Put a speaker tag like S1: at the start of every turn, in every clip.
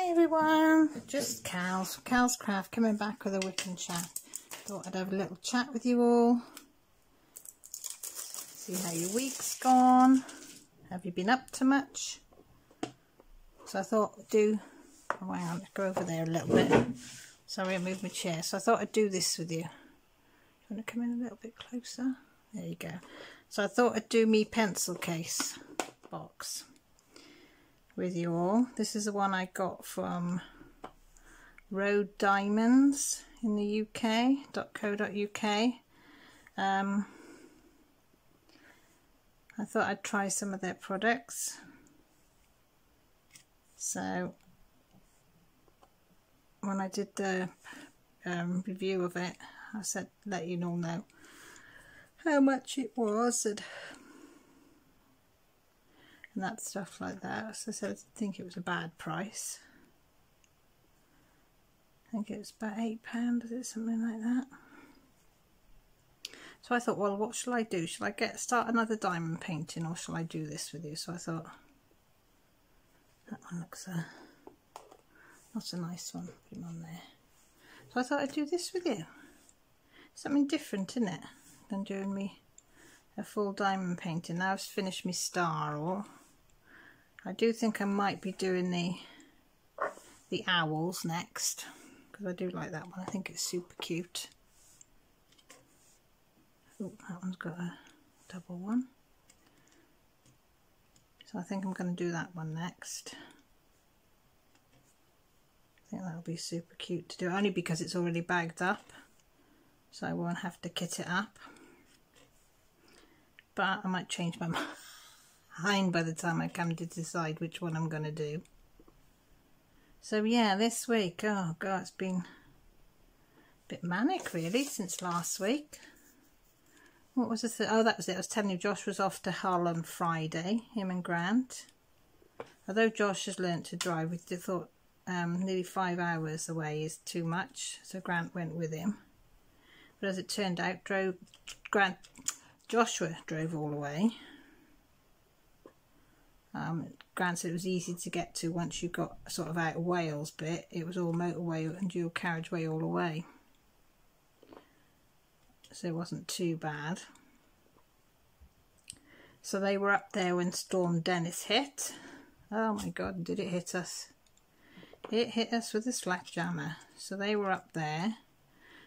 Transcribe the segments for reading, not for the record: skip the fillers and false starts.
S1: Hi everyone, just Cal's Craft coming back with a Wip and Chat. Thought I'd have a little chat with you all, see how your week's gone. Have you been up to much? So I thought I'd do, oh hang on, let's go over there a little bit. Sorry, I moved my chair. So I thought I'd do this with you. You want to come in a little bit closer? There you go. So I thought I'd do me pencil case box with you all. This is the one I got from Road Diamonds in the UK.co.uk. I thought I'd try some of their products. So when I did the review of it, I said let you all know how much it was and that stuff like that. So I said I didn't think it was a bad price. I think it was about £8, is it, something like that? So I thought, well, what shall I do? Shall I start another diamond painting, or shall I do this with you? So I thought that one looks not a nice one. Put him on there. So I thought I'd do this with you. Something different, isn't it, than doing me a full diamond painting. Now I've finished my star, or I do think I might be doing the owls next, because I do like that one. I think it's super cute. Oh, that one's got a double one. So I think I'm going to do that one next. I think that'll be super cute to do, only because it's already bagged up, so I won't have to kit it up. But I might change my mind by the time I come to decide which one I'm going to do. So yeah, this week, oh god, it's been a bit manic really since last week. What was the oh, that was it. I was telling you Josh was off to Hull on Friday, him and Grant. Although Josh has learnt to drive, we thought nearly 5 hours away is too much, so Grant went with him. But as it turned out, Joshua drove all the way. Grant said it was easy to get to once you got sort of out of Wales bit. It was all motorway and dual carriageway all the way. So it wasn't too bad. So they were up there when Storm Dennis hit. Oh my god, did it hit us? It hit us with a slackjammer. So they were up there.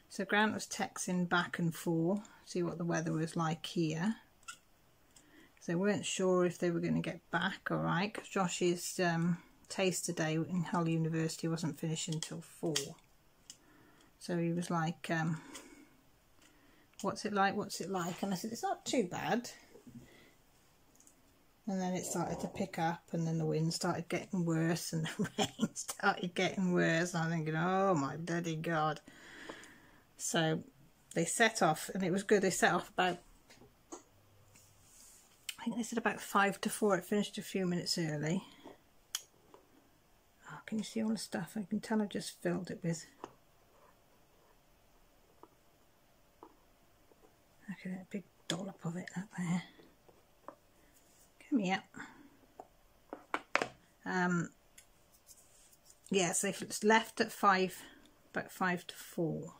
S1: So Grant was texting back and forth, see what the weather was like here. So they weren't sure if they were going to get back alright, because Josh's taster day in Hull University wasn't finishing until 4. So he was like, what's it like, what's it like? And I said, it's not too bad. And then it started to pick up, and then the wind started getting worse, and the rain started getting worse. And I'm thinking, oh my bloody god. So they set off, and it was good. They set off about, I think they said about 5 to 4. It finished a few minutes early. Oh, can you see all the stuff? I can tell I've just filled it with. Look at that big dollop of it up there. Come here. Yeah, so if it's left at about 5 to 4.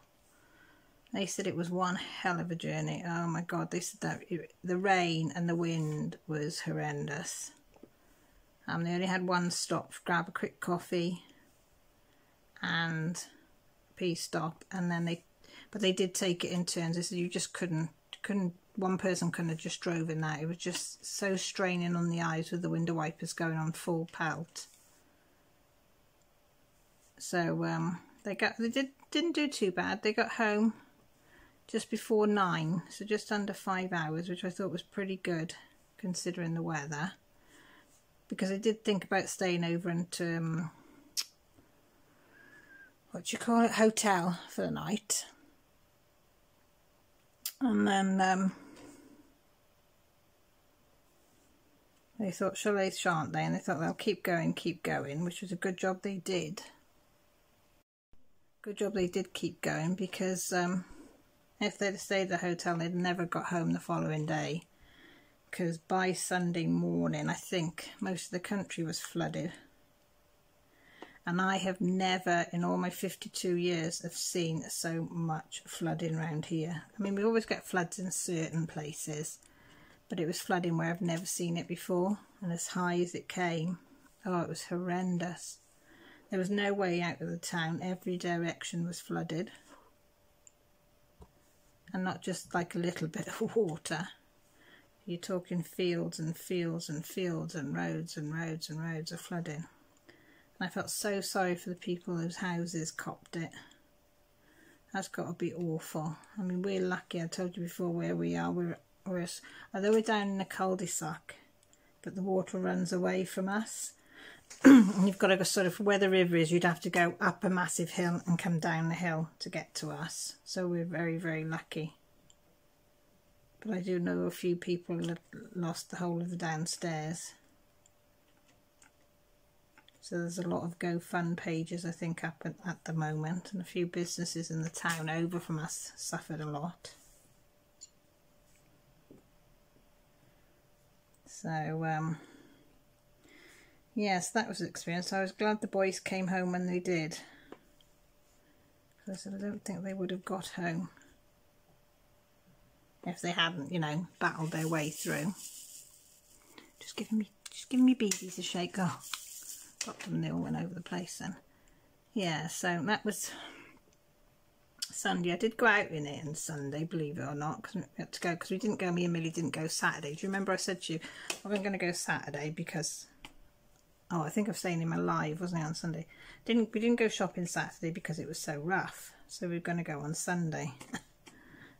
S1: They said it was one hell of a journey. Oh my god, they said that the rain and the wind was horrendous. They only had one stop, grab a quick coffee and a pee stop, and then they did take it in turns. They said you just couldn't, one person couldn't have just drove in that. It was just so straining on the eyes with the window wipers going on full pelt. So they didn't do too bad. They got home just before 9, so just under 5 hours, which I thought was pretty good considering the weather, because I did think about staying over into hotel for the night, and then they thought shan't they, and they thought they'll keep going, which was a good job they did. Good job they did keep going, because if they'd stayed at the hotel, they'd never got home the following day, because by Sunday morning I think most of the country was flooded. And I have never, in all my 52 years, have seen so much flooding around here. I mean, we always get floods in certain places, but it was flooding where I've never seen it before. And as high as it came, oh, it was horrendous. There was no way out of the town. Every direction was flooded. And not just like a little bit of water. You're talking fields and fields and fields and roads and roads and roads of flooding. And I felt so sorry for the people whose houses copped it. That's got to be awful. I mean, we're lucky. I told you before where we are. Although we're down in a cul-de-sac, but the water runs away from us. And you've got to go sort of where the river is. You'd have to go up a massive hill and come down the hill to get to us. So we're very, very lucky. But I do know a few people that lost the whole of the downstairs. So there's a lot of GoFund pages, I think, up at the moment. And a few businesses in the town over from us suffered a lot. So, yes, that was an experience. I was glad the boys came home when they did. Because I don't think they would have got home if they hadn't, you know, battled their way through. Just giving me beebies a shake. Oh. Got them, they all went over the place then. Yeah, so that was Sunday. I did go out in it on Sunday, believe it or not, because we had to go, because we didn't go, me and Millie didn't go Saturday. Do you remember I said to you, I wasn't going to go Saturday because, oh, I think I was saying in my live, wasn't I, on Sunday? We didn't go shopping Saturday because it was so rough, so we were going to go on Sunday.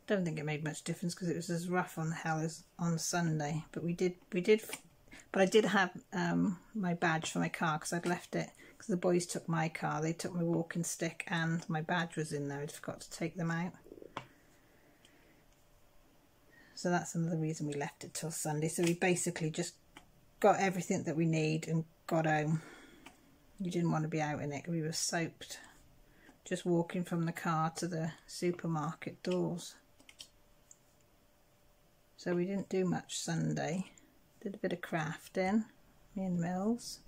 S1: Don't think it made much difference because it was as rough on hell as on Sunday, but we did. But I did have my badge for my car because I'd left it because the boys took my car. They took my walking stick and my badge was in there. I'd forgot to take them out. So that's another reason we left it till Sunday. So we basically just got everything that we need and got home. You didn't want to be out in it. We were soaked just walking from the car to the supermarket doors. So we didn't do much Sunday. Did a bit of crafting, me and Mills.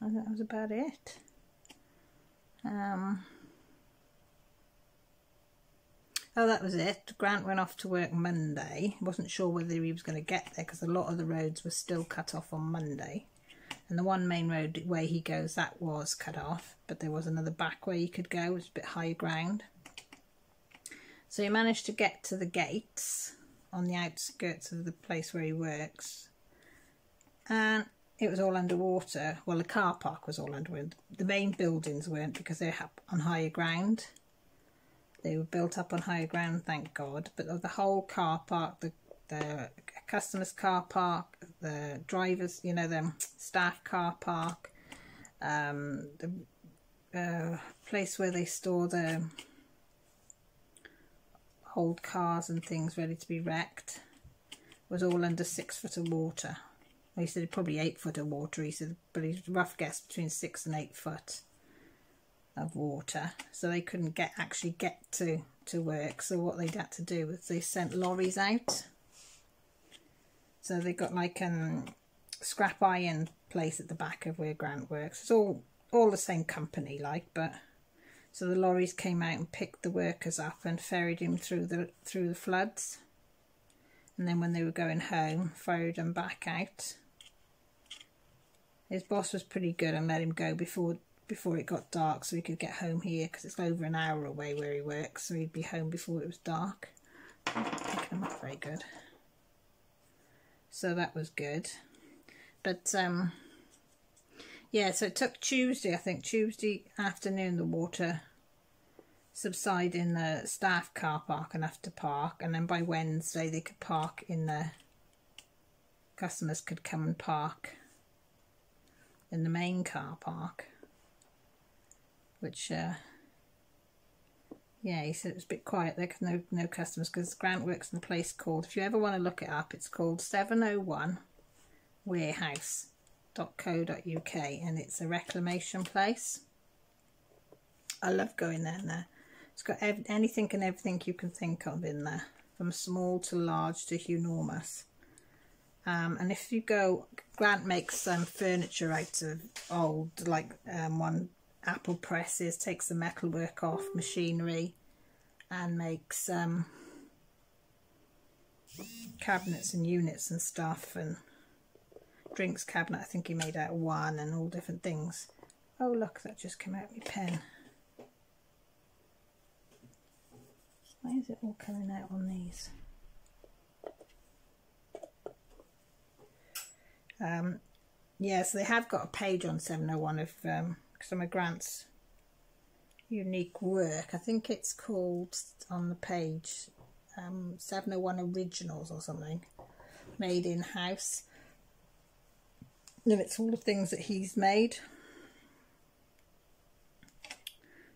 S1: I think that was about it. Oh, that was it. Grant went off to work Monday. Wasn't sure whether he was going to get there because a lot of the roads were still cut off on Monday. And the one main road way he goes, that was cut off. But there was another back way he could go. It was a bit higher ground. So he managed to get to the gates on the outskirts of the place where he works, and it was all underwater. Well, the car park was all underwater. The main buildings weren't because they're up on higher ground. They were built up on higher ground, thank God. But the whole car park, the customers' car park, the drivers, you know, the staff car park, the place where they store the old cars and things ready to be wrecked, was all under 6 foot of water. Well, he said probably 8 foot of water, he said, but he's rough guess between 6 and 8 foot of water. So they couldn't actually get to work. So what they'd had to do was they sent lorries out. So they got like scrap iron place at the back of where Grant works. It's all the same company, like, but so the lorries came out and picked the workers up and ferried him through the floods. And then when they were going home, ferried them back out. His boss was pretty good and let him go before it got dark so he could get home here, because it's over an hour away where he works, so he'd be home before it was dark. Picking him up very good. So that was good. But yeah, so it took Tuesday, I think, Tuesday afternoon, the water subsided in the staff car park enough to park, and then by Wednesday they could park in the, customers could come and park in the main car park, which, yeah, he said it was a bit quiet there because no customers, because Grant works in a place called, if you ever want to look it up, it's called 701 Warehouse. .co.uk, and it's a reclamation place. I love going there. It's got anything and everything you can think of in there, from small to large to enormous. And if you go, Grant makes furniture out of old, like one apple presses, takes the metalwork off machinery, and makes cabinets and units and stuff, and drinks cabinet I think he made out of one, and all different things. Oh look, that just came out with my pen. Why is it all coming out on these? Yeah, so they have got a page on 701 of some of Grant's unique work. I think it's called on the page 701 Originals or something, made in house. And it's all the things that he's made.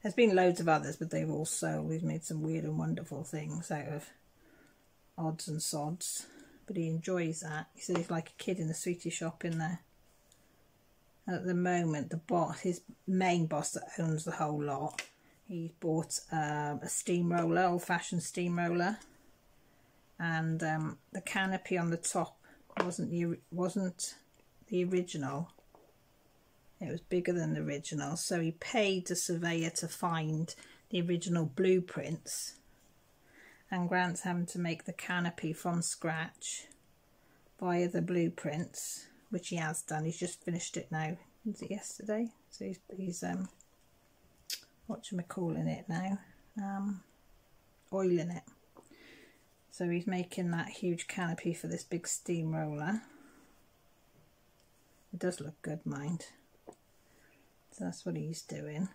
S1: There's been loads of others, but they've all sold. He's made some weird and wonderful things out of odds and sods, but he enjoys that. He says he's like a kid in the sweetie shop in there. And at the moment, the boss, his main boss that owns the whole lot, he bought a steamroller, old-fashioned steamroller, and the canopy on the top wasn't the original. It was bigger than the original, so he paid a surveyor to find the original blueprints, and Grant's having to make the canopy from scratch via the blueprints, which he has done. He's just finished it now. Was it yesterday? So he's whatchamacalling it now, oiling it. So he's making that huge canopy for this big steamroller. It does look good, mind. So that's what he's doing.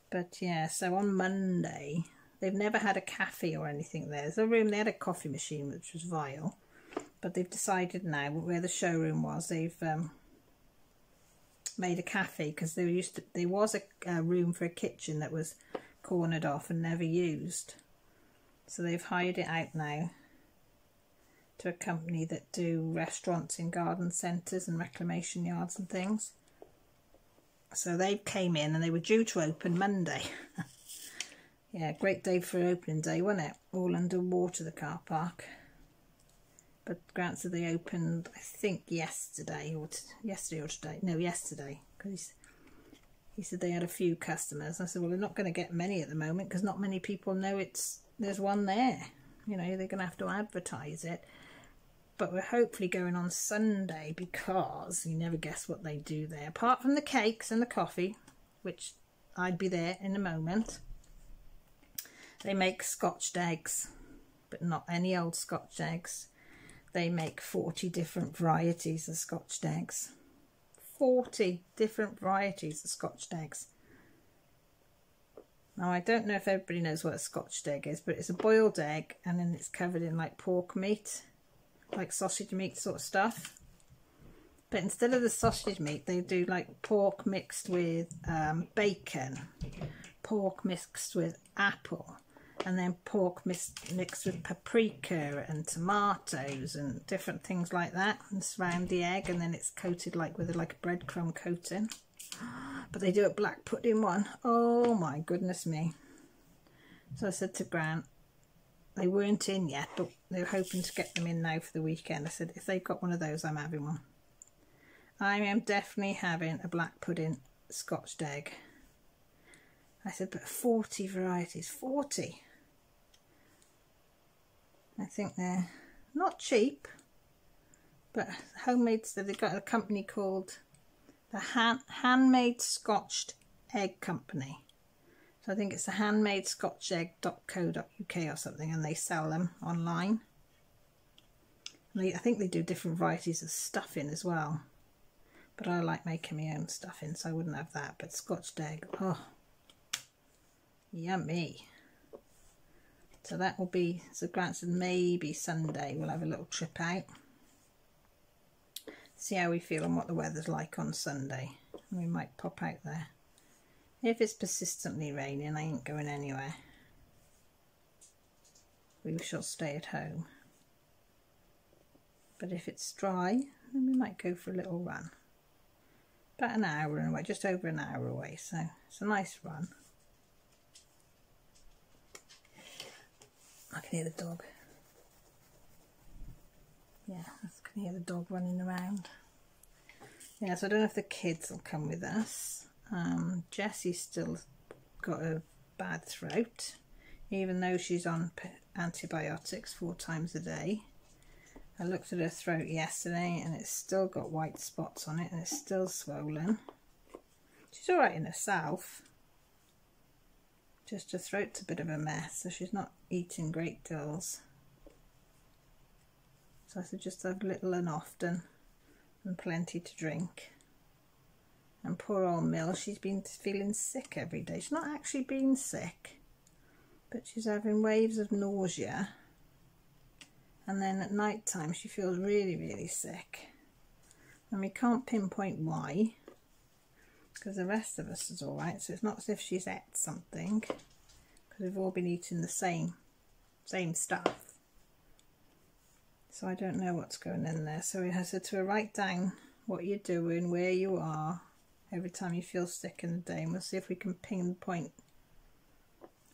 S1: But yeah, so on Monday, they've never had a cafe or anything there. There's a room, they had a coffee machine, which was vile. But they've decided now, where the showroom was, they've made a cafe, because there was a room for a kitchen that was cornered off and never used. So they've hired it out now to a company that do restaurants in garden centres and reclamation yards and things. So they came in and they were due to open Monday. Yeah, great day for opening day, wasn't it? All underwater, the car park. But Grant said they opened, I think, yesterday or today. No, yesterday, because he said they had a few customers. I said, well, they're not going to get many at the moment, because not many people know there's one there. You know, they're going to have to advertise it. But we're hopefully going on Sunday, because you never guess what they do there. Apart from the cakes and the coffee, which I'd be there in a moment, they make scotched eggs, but not any old scotched eggs. They make 40 different varieties of scotched eggs. 40 different varieties of scotched eggs. Now, I don't know if everybody knows what a scotched egg is, but it's a boiled egg, and then it's covered in like pork meat, like sausage meat sort of stuff. But instead of the sausage meat, they do like pork mixed with bacon, pork mixed with apple, and then pork mixed with paprika and tomatoes and different things like that, and surround the egg, and then it's coated like with like a breadcrumb coating. But they do a black pudding one. Oh my goodness me. So I said to Grant, they weren't in yet, but they're hoping to get them in now for the weekend. I said, if they've got one of those, I'm having one. I am definitely having a black pudding scotched egg. I said, but 40 varieties, 40. I think they're not cheap, but homemade. So they've got a company called the Handmade Scotched Egg Company. So I think it's the handmadescotchegg.co.uk or something, and they sell them online. And I think they do different varieties of stuffing as well. But I like making my own stuffing, so I wouldn't have that. But scotched egg, oh, yummy. So that will be, so Grant said maybe Sunday we'll have a little trip out. See how we feel and what the weather's like on Sunday. And we might pop out there. If it's persistently raining, I ain't going anywhere. We shall stay at home. But if it's dry, then we might go for a little run. About an hour away, just over an hour away, so it's a nice run. I can hear the dog. Yeah, I can hear the dog running around. Yeah, so I don't know if the kids will come with us. Jessie's still got a bad throat, even though she's on antibiotics 4 times a day. I looked at her throat yesterday and it's still got white spots on it and it's still swollen. She's alright in herself, just her throat's a bit of a mess, so she's not eating great deals. So I said just have little and often and plenty to drink. And poor old Mill, she's been feeling sick every day. She's not actually been sick, but she's having waves of nausea. And then at night time she feels really, really sick. And we can't pinpoint why, because the rest of us is alright. So it's not as if she's ate something, because we've all been eating the same stuff. So I don't know what's going in there. So I said to her, write down what you're doing, where you are, every time you feel sick in the day, and we'll see if we can pinpoint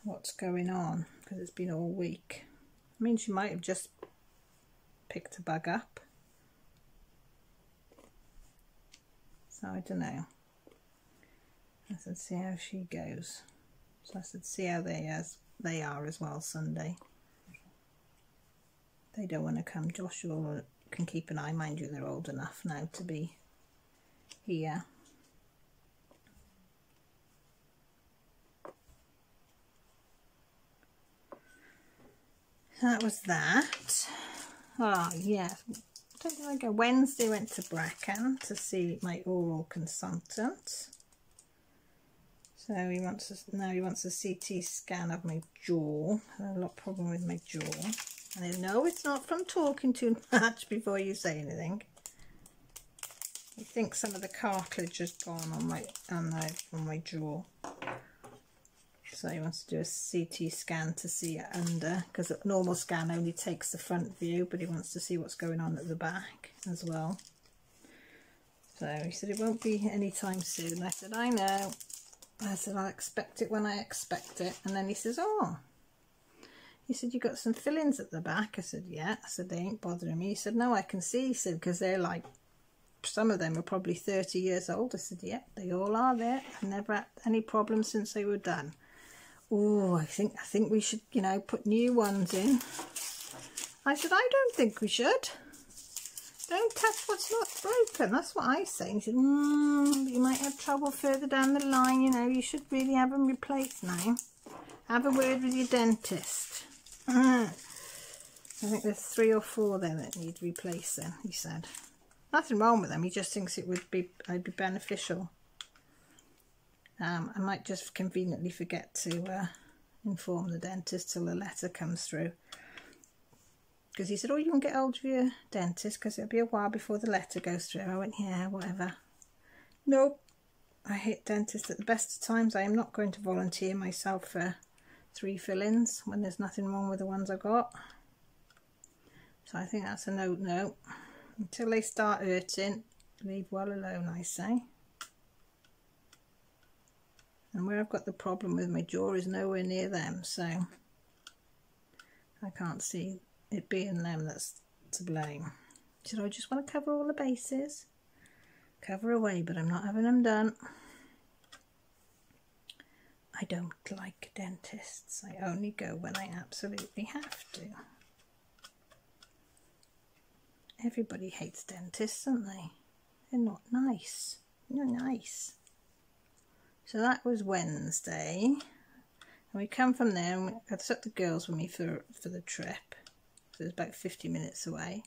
S1: what's going on, because it's been all week. I mean, she might have just picked a bug up. So I don't know. I said, see how she goes. So I said, see how they are as well Sunday. They don't want to come. Joshua can keep an eye, mind you, they're old enough now to be here. That was that. Oh yeah, I don't think I go. Wednesday went to Brecon to see my oral consultant. So he wants a CT scan of my jaw. I have a lot of problem with my jaw. And I know it's not from talking too much before you say anything. I think some of the cartilage has gone on my jaw. So he wants to do a CT scan to see it under, because a normal scan only takes the front view, but he wants to see what's going on at the back as well. So he said it won't be anytime soon. I said, I know. I said, I'll expect it when I expect it. And then he says, oh. He said, you got some fillings at the back. I said, yeah. I said, they ain't bothering me. He said, no, I can see. He said, because they're like, some of them are probably 30 years old. I said, yeah, they all are there. I've never had any problems since they were done. Oh, I think we should, you know, put new ones in. I said, I don't think we should. Don't touch what's not broken. That's what I say. He said, you might have trouble further down the line. You know, you should really have them replaced now. Have a word with your dentist. I think there's 3 or 4 there that need replacing, he said. Nothing wrong with them. He just thinks I'd be beneficial. I might just conveniently forget to inform the dentist till the letter comes through. Because he said, oh, you can get hold of your dentist because it'll be a while before the letter goes through. I went, yeah, whatever. Nope. I hate dentists at the best of times. I am not going to volunteer myself for 3 fillings when there's nothing wrong with the ones I got. So I think that's a no. Until they start hurting, leave well alone, I say. And where I've got the problem with my jaw is nowhere near them, so I can't see it being them that's to blame. So I just want to cover all the bases. Cover away, but I'm not having them done. I don't like dentists. I only go when I absolutely have to. Everybody hates dentists, don't they? They're not nice. They're nice. So that was Wednesday. And we come from there and I took the girls with me for the trip. So it was about 50 minutes away.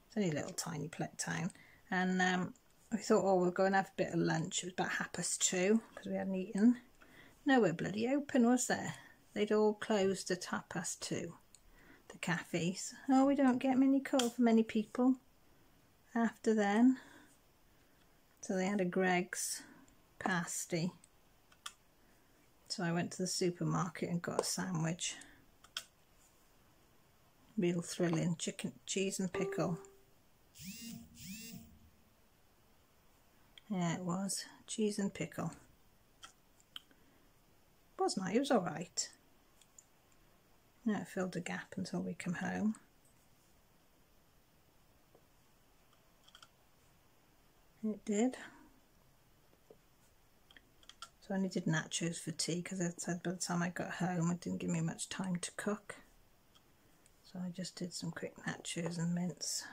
S1: It's only a little tiny town. And we thought, oh, we'll go and have a bit of lunch. It was about 2:30 because we hadn't eaten. Nowhere bloody open, was there? They'd all closed at 2:30, the cafes. Oh, we don't get many calls from many people after then. So they had a Greg's pasty. So I went to the supermarket and got a sandwich. Real thrilling. Chicken, cheese and pickle. Yeah, it was. Cheese and pickle. Wasn't I? It was alright. Yeah, it filled a gap until we come home. It did. So I only did nachos for tea because I said by the time I got home it didn't give me much time to cook. So I just did some quick nachos and mince,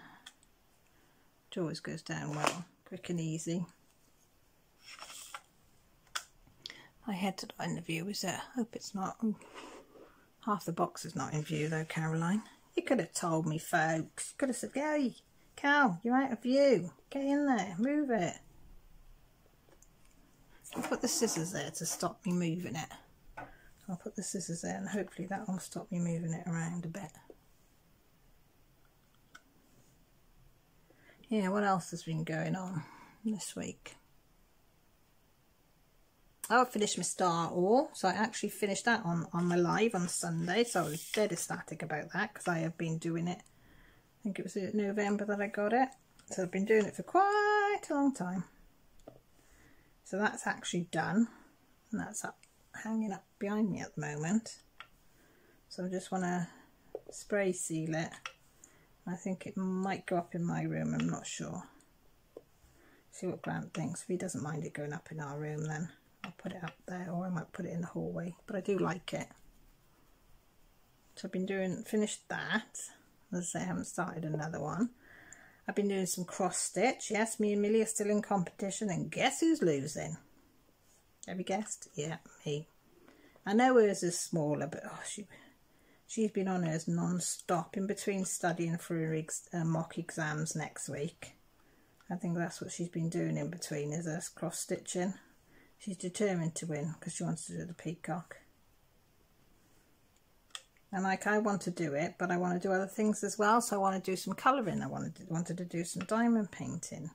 S1: which always goes down well, quick and easy. My head's not in the view, is it? I hope it's not. Ooh. Half the box is not in view though, Caroline. You could have told me, folks. You could have said, hey, Cal, you're out of view. Get in there, move it. I'll put the scissors there to stop me moving it. I'll put the scissors there and hopefully that will stop me moving it around a bit. Yeah, what else has been going on this week? Oh, I finished my Star All, so I actually finished that on my live on Sunday, so I was dead ecstatic about that because I have been doing it. I think it was in November that I got it, so I've been doing it for quite a long time. So that's actually done, and that's up, hanging up behind me at the moment. So I just want to spray seal it. I think it might go up in my room, I'm not sure. See what Grant thinks. If he doesn't mind it going up in our room, then I'll put it up there, or I might put it in the hallway, but I do like it. So I've been finished that. As I say, I haven't started another one. I've been doing some cross stitch. Yes, me and Millie are still in competition, and guess who's losing? Have you guessed? Yeah, me. I know hers is smaller, but oh, she's been on hers non-stop in between studying for her mock exams next week. I think that's what she's been doing in between, is her cross stitching. She's determined to win because she wants to do the peacock. And like, I want to do it, but I want to do other things as well. So I want to do some colouring. I wanted to do some diamond painting.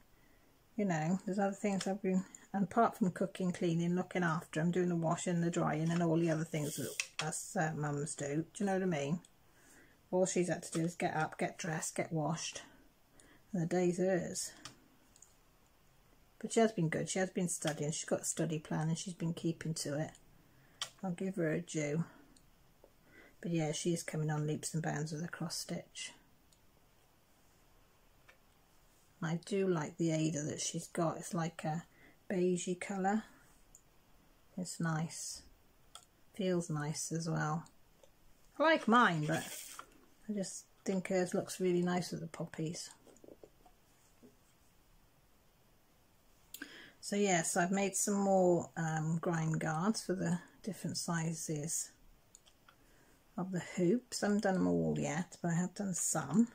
S1: You know, there's other things I've been, and apart from cooking, cleaning, looking after, I'm doing the washing, the drying and all the other things that us mums do. Do you know what I mean? All she's had to do is get up, get dressed, get washed, and the day's hers. But she has been good. She has been studying. She's got a study plan and she's been keeping to it. I'll give her a due. But yeah, she is coming on leaps and bounds with a cross stitch. I do like the Ada that she's got. It's like a beigey colour. It's nice. Feels nice as well. I like mine, but I just think hers looks really nice with the poppies. So yes, I've made some more grime guards for the different sizes of the hoops. I haven't done them all yet, but I have done some.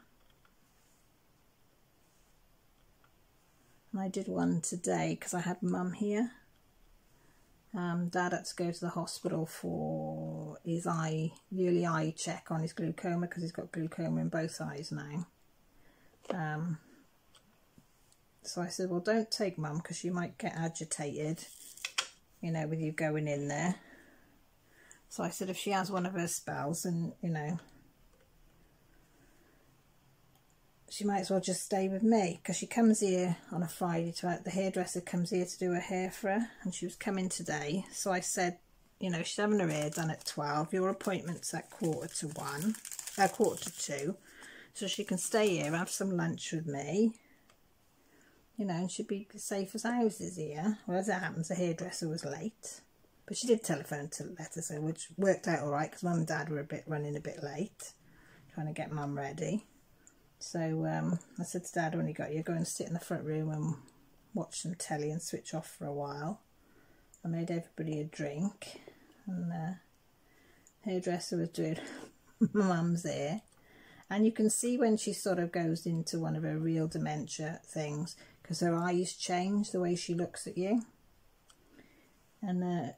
S1: And I did one today because I had Mum here. Dad had to go to the hospital for his yearly eye check on his glaucoma because he's got glaucoma in both eyes now. So I said, well, don't take Mum because she might get agitated, you know, with you going in there. So I said, if she has one of her spells, and, you know, she might as well just stay with me because she comes here on a Friday. The hairdresser comes here to do her hair for her, and she was coming today. So I said, you know, she's having her hair done at 12. Your appointment's at 1:45, so she can stay here, have some lunch with me. You know, and she'd be safe as houses here. Well, as it happens, the hairdresser was late. But she did telephone to let us in, which worked out all right because Mum and Dad were running a bit late, trying to get Mum ready. So I said to Dad when he got here, go and sit in the front room and watch some telly and switch off for a while. I made everybody a drink, and the hairdresser was doing Mum's hair. And you can see when she sort of goes into one of her real dementia things, because her eyes change the way she looks at you. And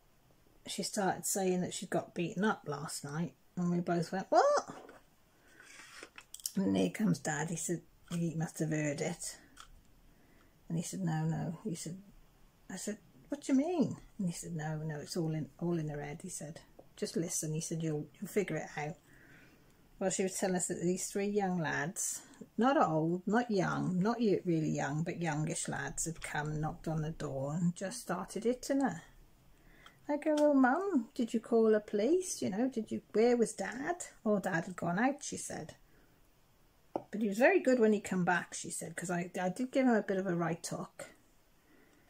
S1: she started saying that she got beaten up last night, and we both went, what? And here comes Dad. He said, he must have heard it. And he said, no. He said, I said, what do you mean? And he said, no, it's all in her head. He said, just listen. He said, you'll figure it out. Well, she was telling us that these 3 young lads, not old, not young, not really young, but youngish lads, had come and knocked on the door and just started hitting her. I go, well, Mum, did you call the police? You know, where was Dad? Oh, Dad had gone out, she said. But he was very good when he come back, she said, because I did give him a bit of a right hook.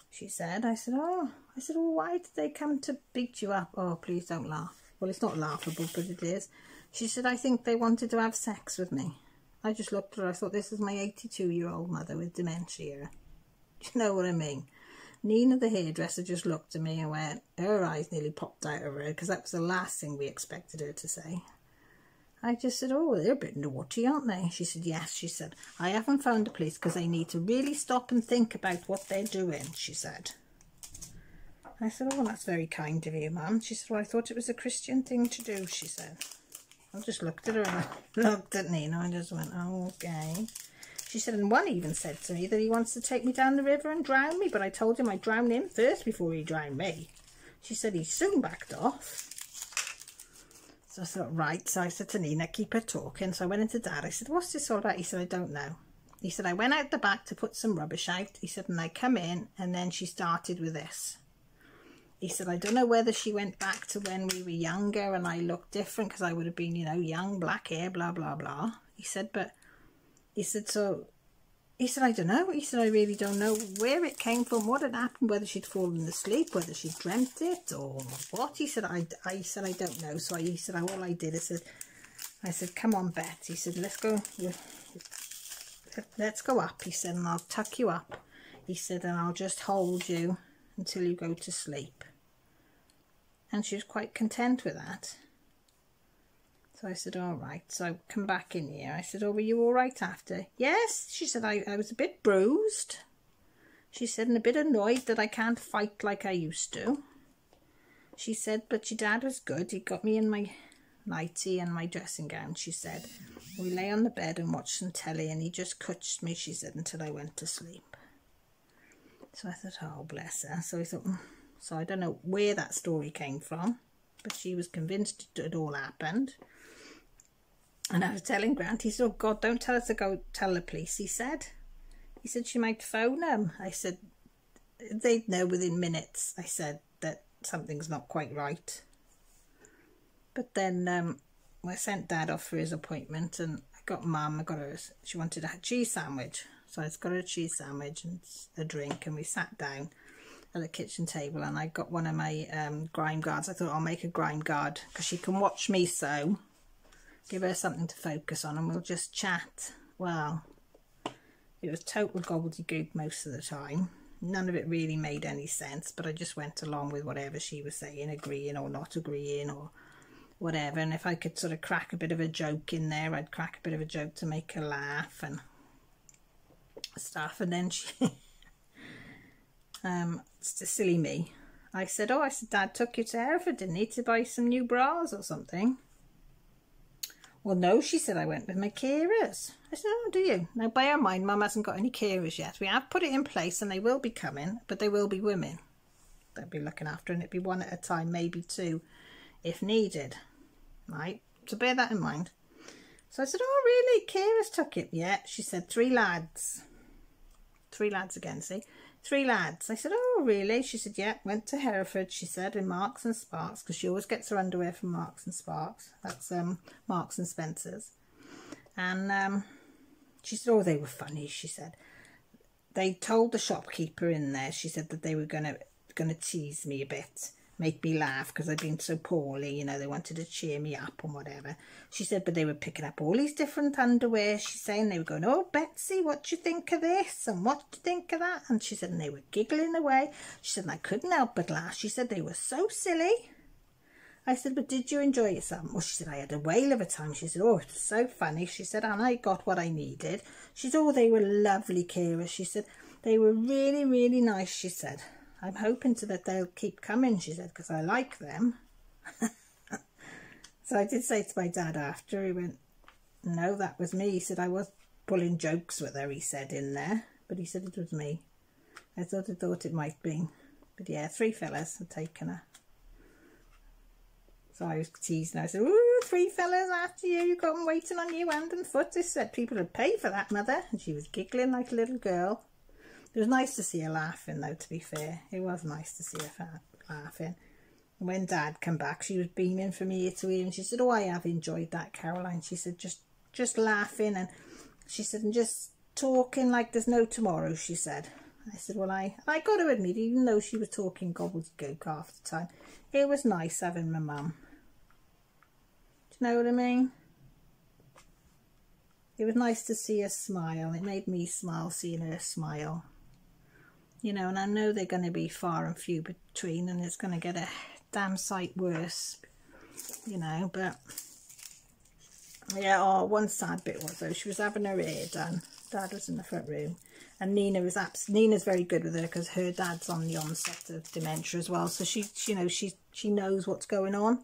S1: she said. I said, oh, why did they come to beat you up? Oh, please don't laugh. Well, it's not laughable, but it is. She said, I think they wanted to have sex with me. I just looked at her. I thought, this is my 82-year-old mother with dementia. Do you know what I mean? Nina, the hairdresser, just looked at me and went, her eyes nearly popped out of her head, because that was the last thing we expected her to say. I just said, oh, they're a bit naughty, aren't they? She said, yes. She said, I haven't found the police because they need to really stop and think about what they're doing, she said. I said, oh, well, that's very kind of you, Mum. She said, well, I thought it was a Christian thing to do, she said. I just looked at her and I looked at Nina and just went, oh, okay. She said, and one even said to me that he wants to take me down the river and drown me, but I told him I'd drown him first before he drowned me. She said he soon backed off. So I thought, right. So I said to Nina, keep her talking. So I went into Dad. I said, what's this all about? He said, I don't know. He said, I went out the back to put some rubbish out. He said, and I come in and then she started with this. He said, I don't know whether she went back to when we were younger and I looked different because I would have been, you know, young, black hair, blah, blah, blah. He said, but he said, so, he said, I don't know. He said, I really don't know where it came from, what had happened, whether she'd fallen asleep, whether she'd dreamt it or what. He said, I said, I don't know. So he said, all I did is, I said, come on, Bet. He said, let's go up. He said, and I'll tuck you up. He said, and I'll just hold you until you go to sleep. And she was quite content with that. So I said, all right. So I come back in here. I said, oh, were you all right after? Yes. She said, I was a bit bruised. She said, and a bit annoyed that I can't fight like I used to. She said, but your dad was good. He got me in my nightie and my dressing gown, she said. We lay on the bed and watched some telly and he just cuddled me, she said, until I went to sleep. So I thought, oh, bless her. So I thought, so I don't know where that story came from, but she was convinced it had all happened. And I was telling Grant, he said, oh, God, don't tell her to go tell the police, he said. He said she might phone them. I said, they'd know within minutes, I said, that something's not quite right. But then I sent Dad off for his appointment and I got Mum, she wanted a cheese sandwich. So I got her a cheese sandwich and a drink and we sat down at the kitchen table and I got one of my grime guards. I thought I'll make a grime guard because she can watch me sew. Give her something to focus on and we'll just chat. Well, it was total gobbledygook most of the time. None of it really made any sense, but I just went along with whatever she was saying, agreeing or not agreeing or whatever. And if I could sort of crack a bit of a joke in there, I'd crack a bit of a joke to make her laugh and stuff. And then she it's just silly me. I said, oh, I said, Dad took you to Hereford, didn't he, to buy some new bras or something? Well, no, she said, I went with my carers. I said, oh, do you? Now, bear in mind, Mum hasn't got any carers yet. We have put it in place and they will be coming, but they will be women. They'll be looking after and it'll be one at a time, maybe two, if needed. Right? So bear that in mind. So I said, oh, really? Carers took it? Yeah. She said, 3 lads. 3 lads again, see? 3 lads. I said, oh, really? She said, yeah, went to Hereford, she said, in Marks and Sparks, because she always gets her underwear from Marks and Sparks. That's Marks and Spencer's. And she said, oh, they were funny, she said. They told the shopkeeper in there, she said, that they were gonna tease me a bit, make me laugh, because I'd been so poorly, you know, they wanted to cheer me up and whatever. She said, but they were picking up all these different underwear, she's saying, they were going, oh, Betsy, what do you think of this? And what do you think of that? And she said, and they were giggling away. She said, and I couldn't help but laugh. She said, they were so silly. I said, but did you enjoy yourself? Well, she said, I had a whale of a time. She said, oh, it was so funny. She said, and I got what I needed. She said, oh, they were lovely carers. She said, they were really, really nice, she said. I'm hoping that they'll keep coming, she said, because I like them. So I did say to my dad after, he went, no, that was me. He said, I was pulling jokes with her, he said, in there. But he said it was me. I thought it might be. But yeah, 3 fellas had taken her. So I was teasing her. I said, ooh, 3 fellas after you. You got them waiting on you hand and foot. I said, people would pay for that, Mother. And she was giggling like a little girl. It was nice to see her laughing, though, to be fair. It was nice to see her laughing. And when Dad came back, she was beaming from ear to ear. And she said, oh, I have enjoyed that, Caroline. She said, just laughing. And she said, and just talking like there's no tomorrow, she said. I said, well, I got to admit, even though she was talking gobbledygook half the time, it was nice having my mum. Do you know what I mean? It was nice to see her smile. It made me smile seeing her smile. You know, and I know they're going to be far and few between, and it's going to get a damn sight worse, you know, but yeah. Oh, one sad bit was, though, she was having her hair done. Dad was in the front room, and Nina's very good with her, because her dad's on the onset of dementia as well, so she knows what's going on.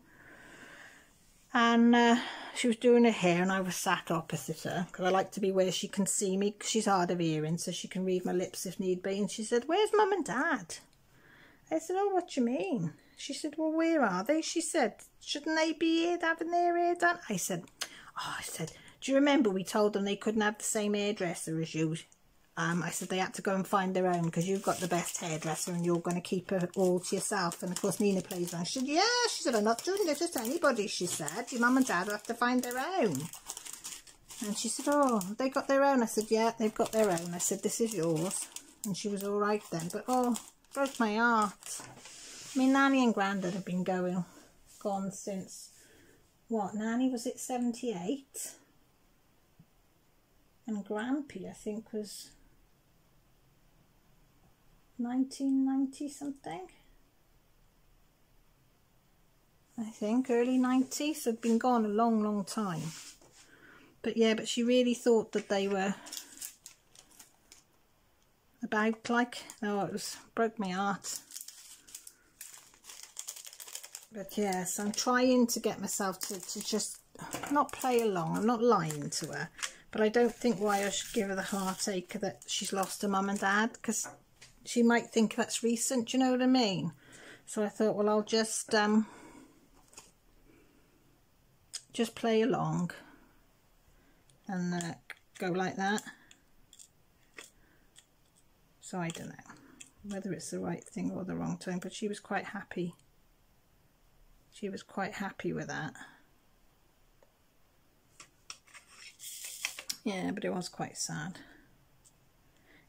S1: And she was doing her hair, and I was sat opposite her, because I like to be where she can see me, because she's hard of hearing, so she can read my lips if need be. And she said, where's Mum and Dad? I said, oh, what do you mean? She said, well, where are they? She said, shouldn't they be here having their hair done? I said, do you remember we told them they couldn't have the same hairdresser as you? I said they had to go and find their own, because you've got the best hairdresser and you're going to keep her all to yourself. And of course Nina plays on. She said, yeah. She said, I'm not doing this to anybody. She said, your mum and dad have to find their own. And she said, oh, they got their own. I said, yeah, they've got their own. I said, this is yours. And she was all right then. But oh, broke my heart. I mean, Nanny and Grandad have been gone since, what, Nanny was at 78? And Grampy, I think, was 1990 something. I think early 90s. So been gone a long time. But yeah, but she really thought that they were about, like, oh, it was, broke my heart. But yes, I'm trying to get myself to just not play along. I'm not lying to her, but I don't think why I should give her the heartache that she's lost her mum and dad, because she might think that's recent, do you know what I mean? So I thought, well, I'll just play along and go like that. So I don't know whether it's the right thing or the wrong thing, but she was quite happy. She was quite happy with that. Yeah, but it was quite sad.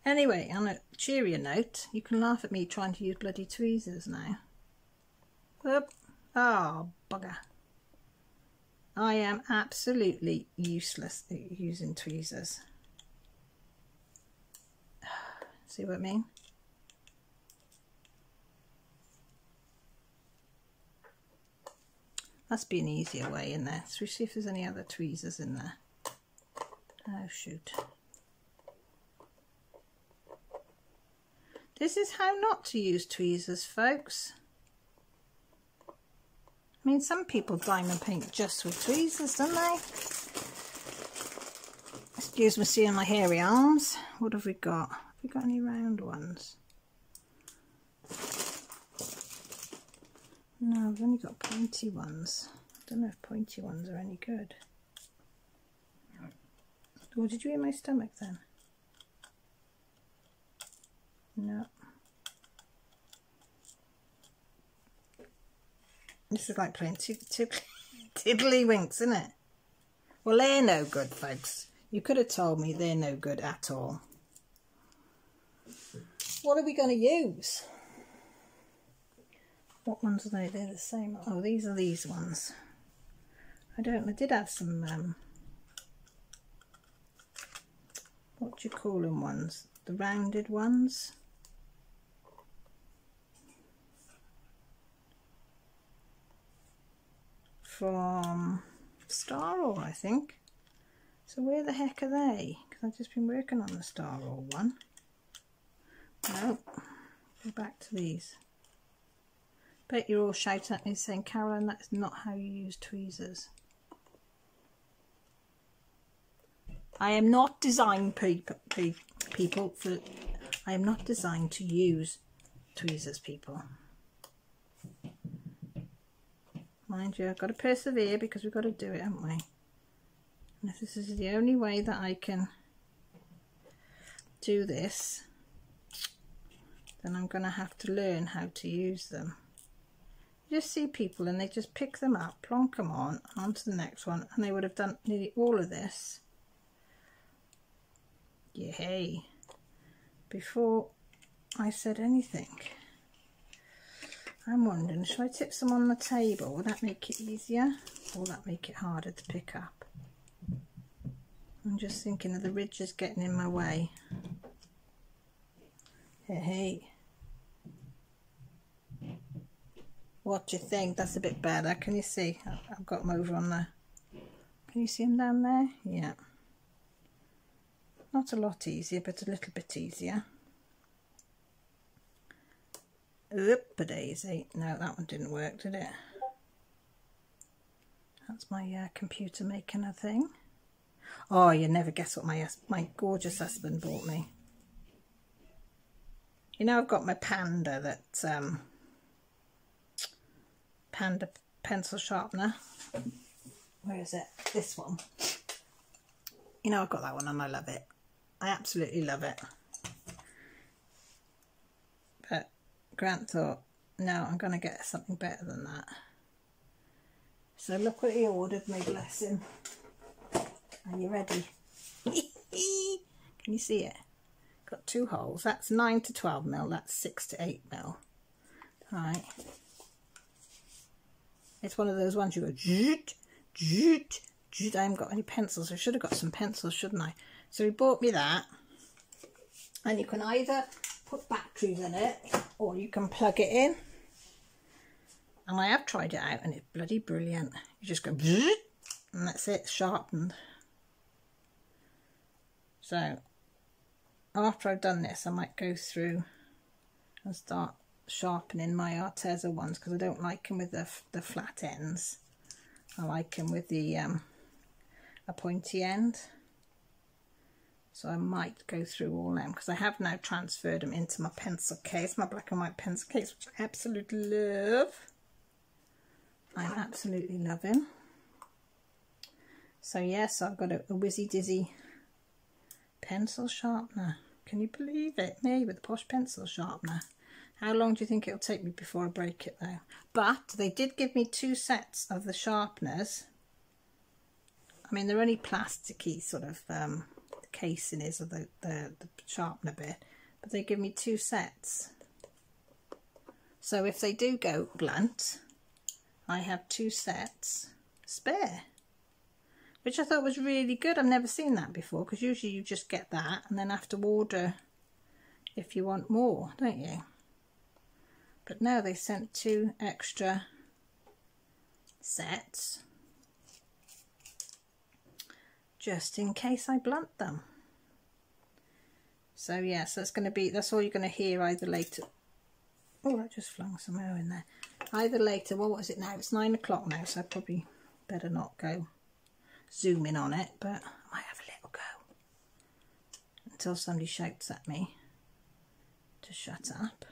S1: Anyway, on a cheerier note, you can laugh at me trying to use bloody tweezers now. Whoop. Oh, bugger. I am absolutely useless at using tweezers. See what I mean? Must be an easier way in there. So we see if there's any other tweezers in there. Oh, shoot. This is how not to use tweezers, folks. I mean, some people diamond paint just with tweezers, don't they? Excuse me seeing my hairy arms. What have we got? Have we got any round ones? No, I've only got pointy ones. I don't know if pointy ones are any good. Oh, did you hear my stomach then? No. This is like playing tiddlywinks, isn't it? Well, they're no good, folks. You could have told me they're no good at all. What are we going to use? What ones are they? They're the same. Oh, these are these ones. I did have some, what do you call them ones? The rounded ones. From Star All, I think. So where the heck are they? Because I've just been working on the Star All one. No, go back to these. Bet you're all shouting at me saying, Caroline, that's not how you use tweezers. I am not designed people for. I am not designed to use tweezers, people. Mind you, I've got to persevere because we've got to do it, haven't we? And if this is the only way that I can do this, then I'm going to have to learn how to use them. You just see people and they just pick them up, plonk them on to the next one, and they would have done nearly all of this. Yay! Before I said anything. I'm wondering, should I tip some on the table? Will that make it easier? Or will that make it harder to pick up? I'm just thinking of the ridges getting in my way. Hey. What do you think? That's a bit better. Can you see? I've got them over on the... Can you see them down there? Yeah. Not a lot easier, but a little bit easier. Oop-a-daisy. No, that one didn't work, did it? That's my computer making a thing. Oh, you never guess what my gorgeous husband bought me. You know, I've got my Panda, that Panda pencil sharpener. Where is it? This one. You know, I've got that one and I love it. I absolutely love it. But Grant thought, no, I'm going to get something better than that. So look what he ordered me, bless him. Are you ready? Can you see it? Got 2 holes. That's 9 to 12 mil. That's 6 to 8 mil. Right. It's one of those ones you go, joot, joot, joot. I haven't got any pencils. I should have got some pencils, shouldn't I? So he bought me that. And you can either put batteries in it or you can plug it in. And I have tried it out and it's bloody brilliant. You just go, joot, and that's it, sharpened. So after I've done this, I might go through and start sharpening my Arteza ones, because I don't like them with the flat ends. I like them with the a pointy end. So I might go through all them, because I have now transferred them into my pencil case, my black and white pencil case, which I absolutely love. I'm absolutely loving. So yes, I've got a whizzy dizzy pencil sharpener. Can you believe it? Me with a posh pencil sharpener. How long do you think it'll take me before I break it though? But they did give me 2 sets of the sharpeners. I mean, they're only plasticky sort of, the casing is of the sharpener bit. But they give me 2 sets. So if they do go blunt, I have 2 sets spare. Which I thought was really good. I've never seen that before, because usually you just get that and then have to order if you want more, don't you? But no, they sent 2 extra sets just in case I blunt them. So yeah, so it's going to be, that's all you're going to hear either later. Oh, I just flung some air in there. Either later, well, what is it now? It's 9 o'clock now, so I probably better not go zoom in on it, but I might have a little go until somebody shouts at me to shut up.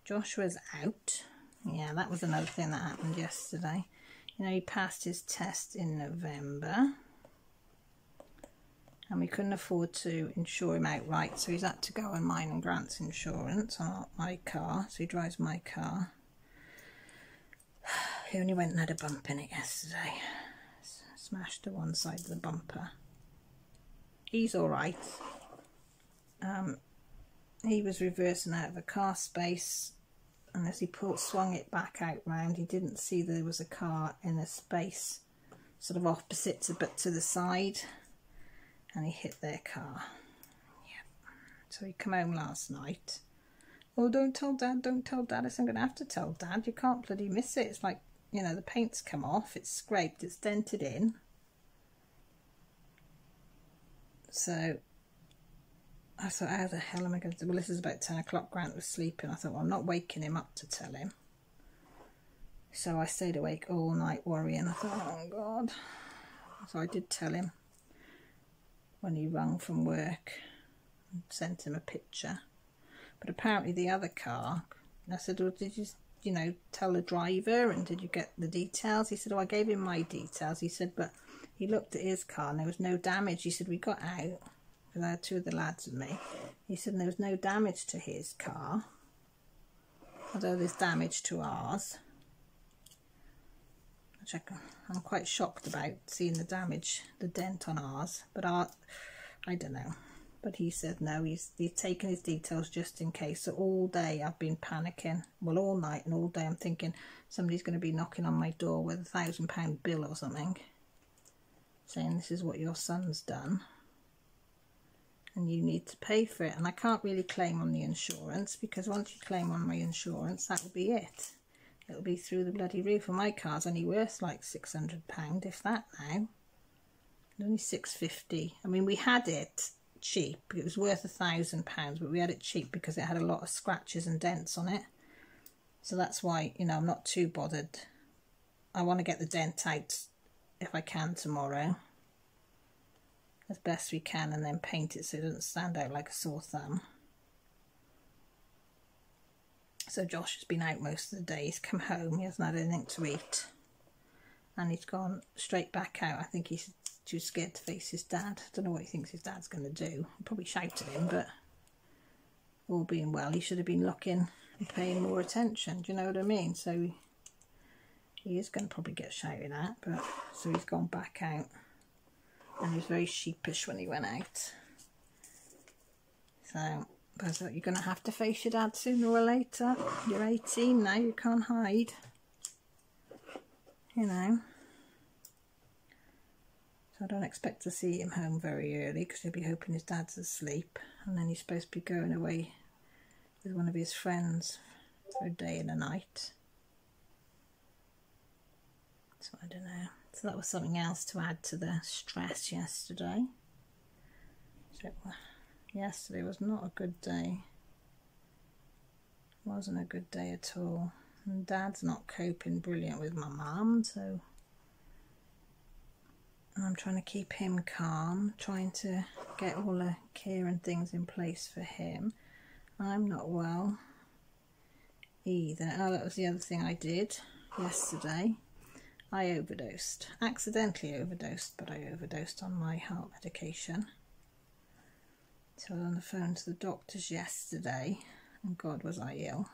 S1: Joshua's out. Yeah, that was another thing that happened yesterday. You know, he passed his test in November and we couldn't afford to insure him outright, so he's had to go on mine and Grant's insurance on my car, so he drives my car. He only went and had a bump in it yesterday. Smashed to one side of the bumper. He's alright. He was reversing out of a car space, and as he swung it back out round, he didn't see there was a car in a space sort of opposite but to the side, and he hit their car. Yep. So he came home last night. Oh, don't tell Dad, don't tell Dad. I said, I'm going to have to tell Dad. You can't bloody miss it. It's like, you know, the paint's come off, it's scraped, it's dented in. So I thought, how the hell am I going to do? Well, this is about 10 o'clock. Grant was sleeping. I thought, well, I'm not waking him up to tell him. So I stayed awake all night worrying. I thought, oh God. So I did tell him when he rung from work and sent him a picture. But apparently the other car, I said, well, did you, you know, tell the driver, and did you get the details? He said, oh, I gave him my details. He said, but he looked at his car and there was no damage. He said, we got out, because I had 2 of the lads with me. He said there was no damage to his car, although there's damage to ours. Which I'm quite shocked about, seeing the damage, the dent on ours. But I don't know. but he said no, he's taken his details just in case. So all day I've been panicking, well, all night and all day I'm thinking somebody's going to be knocking on my door with £1,000 bill or something, saying this is what your son's done and you need to pay for it. And I can't really claim on the insurance, because once you claim on my insurance, that will be it. It'll be through the bloody roof. And my car's only worth like £600, if that now. Only £650. I mean, we had it cheap. It was worth £1,000, but we had it cheap because it had a lot of scratches and dents on it. So that's why, you know, I'm not too bothered. I want to get the dent out if I can tomorrow, as best we can, and then paint it so it doesn't stand out like a sore thumb. So Josh has been out most of the day. He's come home, he hasn't had anything to eat, and he's gone straight back out. I think he's too scared to face his dad. I don't know what he thinks his dad's going to do. He'll probably shout at him, but all being well, he should have been looking and paying more attention. Do you know what I mean? So he is going to probably get shouted at, but so he's gone back out, and he was very sheepish when he went out. So, but I thought, you're going to have to face your dad sooner or later. You're 18 now, you can't hide, you know. So I don't expect to see him home very early, because he'll be hoping his dad's asleep, and then he's supposed to be going away with one of his friends for a day and a night. So I don't know. So that was something else to add to the stress yesterday. So yesterday was not a good day. It wasn't a good day at all. And Dad's not coping brilliant with my mum, so I'm trying to keep him calm, trying to get all the care and things in place for him. I'm not well either. Oh, that was the other thing I did yesterday. I overdosed. Accidentally overdosed, but I overdosed on my heart medication. So I was on the phone to the doctors yesterday, and God was I ill.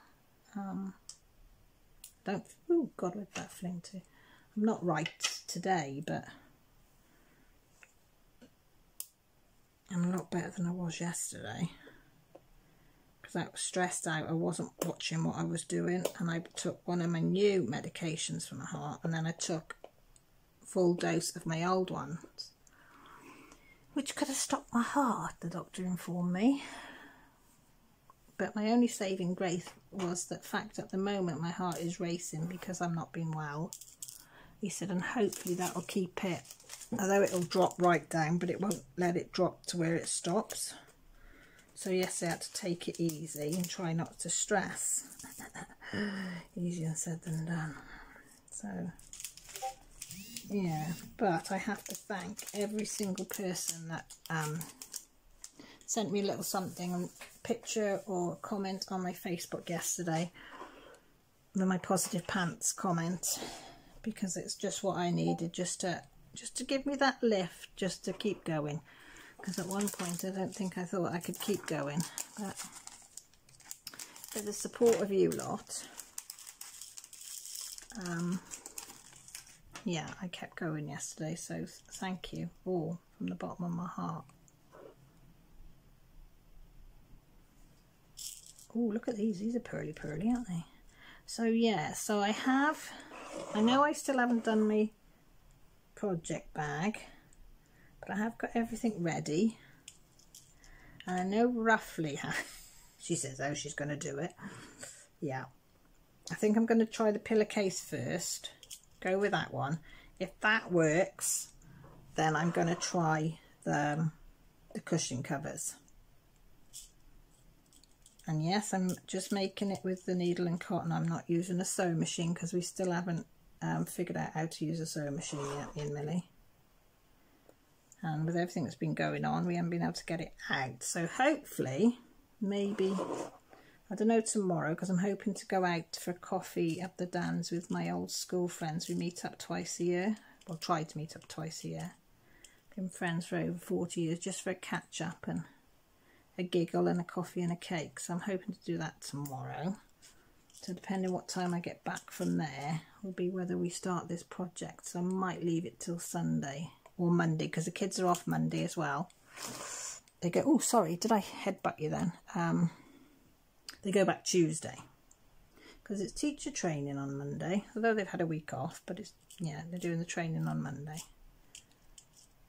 S1: Oh God, where'd that fling to? I'm not right today, but I'm a lot better than I was yesterday, because I was stressed out. I wasn't watching what I was doing, and I took one of my new medications for my heart, and then I took a full dose of my old ones, which could have stopped my heart, the doctor informed me. But my only saving grace was the fact at the moment my heart is racing because I'm not been well. He said, and hopefully that'll keep it, although it'll drop right down, but it won't let it drop to where it stops. So yes, I had to take it easy and try not to stress. Easier said than done. So yeah, but I have to thank every single person that sent me a little something, a picture or comment on my Facebook yesterday, with my positive pants comment, because it's just what I needed, just to give me that lift, just to keep going. Because at one point I don't think I thought I could keep going, but with the support of you lot, yeah, I kept going yesterday, so thank you all from the bottom of my heart. Oh, look at these are pearly, aren't they? So yeah, so I know I still haven't done my project bag, but I have got everything ready, and I know roughly how she says how she's going to do it. Yeah, I think I'm going to try the pillowcase first, go with that one. If that works, then I'm going to try the cushion covers. And yes, I'm just making it with the needle and cotton. I'm not using a sewing machine because we still haven't figured out how to use a sewing machine yet, me and Millie. And with everything that's been going on, we haven't been able to get it out. So hopefully, maybe, I don't know, tomorrow, because I'm hoping to go out for coffee at the Dan's with my old school friends. We meet up twice a year. Well, try to meet up twice a year. Been friends for over 40 years, just for a catch up and a giggle and a coffee and a cake. So I'm hoping to do that tomorrow. So depending what time I get back from there will be whether we start this project. So I might leave it till Sunday or Monday, because the kids are off Monday as well. they go, oh, sorry, did I headbutt you then? They go back Tuesday because it's teacher training on Monday, although they've had a week off, but it's, yeah, they're doing the training on Monday.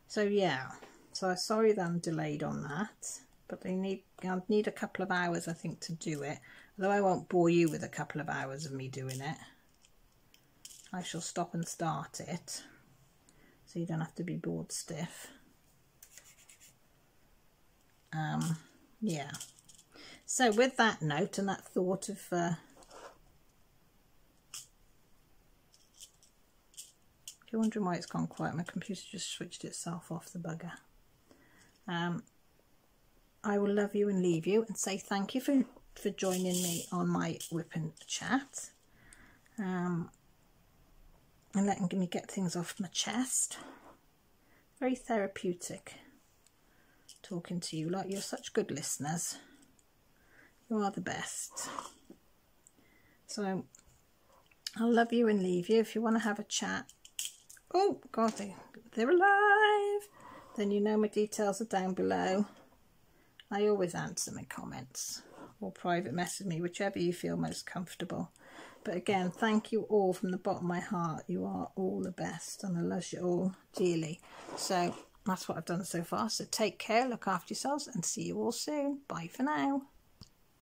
S1: So yeah, so I'm sorry that I'm delayed on that, but I need a couple of hours, I think, to do it. Although I won't bore you with a couple of hours of me doing it. I shall stop and start it, so you don't have to be bored stiff. Yeah. So with that note and that thought of if you're wondering why it's gone quiet, my computer just switched itself off, the bugger. I will love you and leave you and say thank you for joining me on my Wip and Chat. And letting me get things off my chest. Very therapeutic talking to you, like you're such good listeners. You are the best. So I'll love you and leave you. If you want to have a chat, oh God, they're alive, then you know my details are down below. I always answer my comments or private message me, whichever you feel most comfortable. But again, thank you all from the bottom of my heart. You are all the best and I love you all dearly. So that's what I've done so far. So take care, look after yourselves and see you all soon. Bye for now.